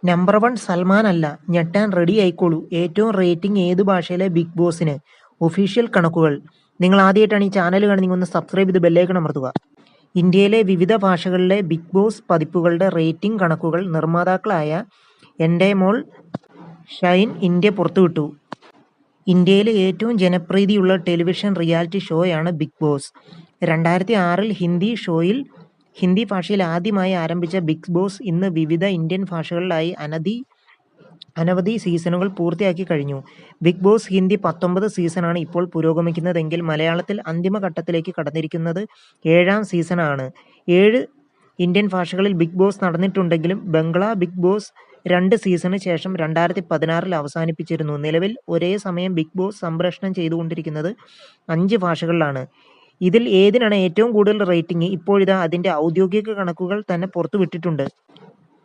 Number 1 Salman അല്ല, ഞെട്ടാൻ ready ആയിക്കോളൂ. ഏറ്റവും rating ഏത് ഭാഷയിലെ ബിഗ് ബോസിന്? ഒഫീഷ്യൽ കണക്കുകൾ. നിങ്ങൾ ആദ്യമായിട്ടാണ് ഈ ചാനൽ കാണുന്നതെങ്കിൽ ഒന്ന് സബ്സ്ക്രൈബ് ചെയ്ത് ബെല്ലൈക്കൺ അമർത്തുക. ഇന്ത്യയിലെ വിവിധ ഭാഷകളിലെ ബിഗ് ബോസ് പതിപ്പുകളുടെ റേറ്റിംഗ് കണക്കുകൾ നിർമ്മാതാക്കളായ എൻഡേമോൾ ഷൈൻ ഇന്ത്യ പുറത്തുവിട്ടു. ഇന്ത്യയിലെ ഏറ്റവും ജനപ്രീതിയുള്ള ടെലിവിഷൻ റിയാലിറ്റി ഷോയാണ് ബിഗ് ബോസ്. 2006-ൽ ഹിന്ദി ഭാഷയിൽ ആദ്യമായി ആരംഭിച്ച ബിഗ് ബോസ് ഇന്ന് വിവിധ ഇന്ത്യൻ ഭാഷകളിലായി അനവധി സീസണുകൾ പൂർത്തിയാക്കി കഴിഞ്ഞു. ബിഗ് ബോസ് ഹിന്ദി 19 സീസണാണ് ഇപ്പോൾ പുരോഗമിക്കുന്നതെങ്കിൽ മലയാളത്തിൽ അന്തിമഘട്ടത്തിലേക്ക് കടന്നിരിക്കുന്നത് 7ാം സീസണാണ്. 7 ഇന്ത്യൻ ഭാഷകളിൽ ബിഗ് ബോസ് നടന്നിട്ടുണ്ടെങ്കിലും ബംഗ്ലാ ബിഗ് ബോസ് 2 സീസണിന് ശേഷം 2016-ൽ അവസാനിപ്പിച്ചിരുന്നു. നിലവിൽ ഒരേ സമയം ബിഗ് ബോസ് സംപ്രേഷണം ചെയ്തുകൊണ്ടിരിക്കുന്നത് 5 ഭാഷകളിലാണ്. ഇതിൽ ഏതിനാണ് ഏറ്റവും കൂടുതൽ റേറ്റിംഗ്? ഇപ്പോഴിതാ അതിൻ്റെ ഔദ്യോഗിക കണക്കുകൾ തന്നെ പുറത്തുവിട്ടിട്ടുണ്ട്.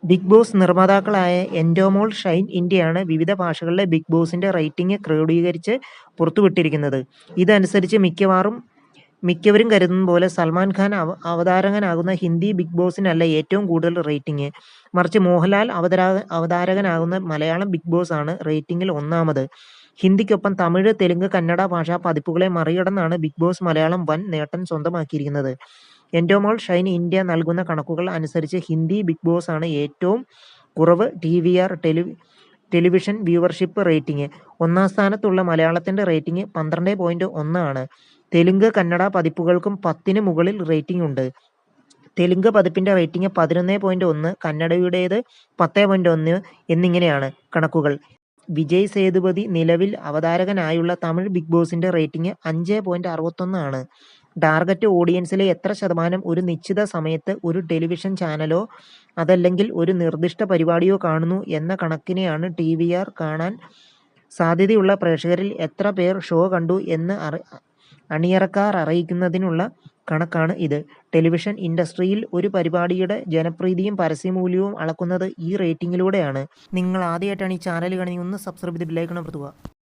ബിഗ് ബോസ് നിർമ്മാതാക്കളായ എൻഡോമോൾ ഷൈൻ ഇന്ത്യയാണ് വിവിധ ഭാഷകളിലെ ബിഗ് ബോസിൻ്റെ റേറ്റിംഗ് ക്രോഡീകരിച്ച് പുറത്തുവിട്ടിരിക്കുന്നത്. ഇതനുസരിച്ച് മിക്കവരും കരുതുന്ന പോലെ സൽമാൻ ഖാൻ അവതാരകനാകുന്ന ഹിന്ദി ബിഗ് ബോസിനല്ല ഏറ്റവും കൂടുതൽ റേറ്റിംഗ്. മറിച്ച് മോഹൻലാൽ അവതാരകനാകുന്ന മലയാളം ബിഗ് ബോസ് ആണ് റേറ്റിംഗിൽ 1ാമത്. ഹിന്ദിക്കൊപ്പം തമിഴ്, തെലുങ്ക്, കന്നഡ ഭാഷാ പതിപ്പുകളെ മറികടന്നാണ് ബിഗ് ബോസ് മലയാളം വൻ നേട്ടം സ്വന്തമാക്കിയിരിക്കുന്നത്. എൻഡോമോൾ ഷൈൻ ഇന്ത്യ നൽകുന്ന കണക്കുകൾ അനുസരിച്ച് ഹിന്ദി ബിഗ് ബോസ് ആണ് ഏറ്റവും കുറവ് TVR ടെലിവിഷൻ വ്യൂവർഷിപ്പ് റേറ്റിംഗ്. 1ാം സ്ഥാനത്തുള്ള മലയാളത്തിൻ്റെ റേറ്റിംഗ് 12.1 ആണ്. തെലുങ്ക്, കന്നഡ പതിപ്പുകൾക്കും 10-ന് മുകളിൽ റേറ്റിംഗ് ഉണ്ട്. തെലുങ്ക് പതിപ്പിൻ്റെ റേറ്റിംഗ് 11.1, കന്നഡയുടേത് 10.1 എന്നിങ്ങനെയാണ് കണക്കുകൾ. വിജയ് സേതുപതി നിലവിൽ അവതാരകനായുള്ള തമിഴ് ബിഗ് ബോസിൻ്റെ റേറ്റിംഗ് 5.61 ആണ്. ടാർഗറ്റ് ഓഡിയൻസിലെ എത്ര ശതമാനം ഒരു നിശ്ചിത സമയത്ത് ഒരു ടെലിവിഷൻ ചാനലോ അതല്ലെങ്കിൽ ഒരു നിർദ്ദിഷ്ട പരിപാടിയോ കാണുന്നു എന്ന കണക്കിനെയാണ് TVR കാണാൻ സാധ്യതയുള്ള പ്രേക്ഷകരിൽ എത്ര പേർ ഷോ കണ്ടു എന്ന് അണിയറക്കാർ അറിയിക്കുന്നതിനുള്ള കണക്കാണ് ഇത്. ടെലിവിഷൻ ഇൻഡസ്ട്രിയിൽ ഒരു പരിപാടിയുടെ ജനപ്രീതിയും പരസ്യമൂല്യവും അളക്കുന്നത് ഈ റേറ്റിംഗിലൂടെയാണ്. നിങ്ങൾ ആദ്യമായിട്ടാണ് ഈ ചാനൽ കാണുന്നതെങ്കിൽ ഒന്ന് സബ്സ്ക്രൈബ് ചെയ്ത് ബെല്ലൈക്കൺ അമർത്തുക.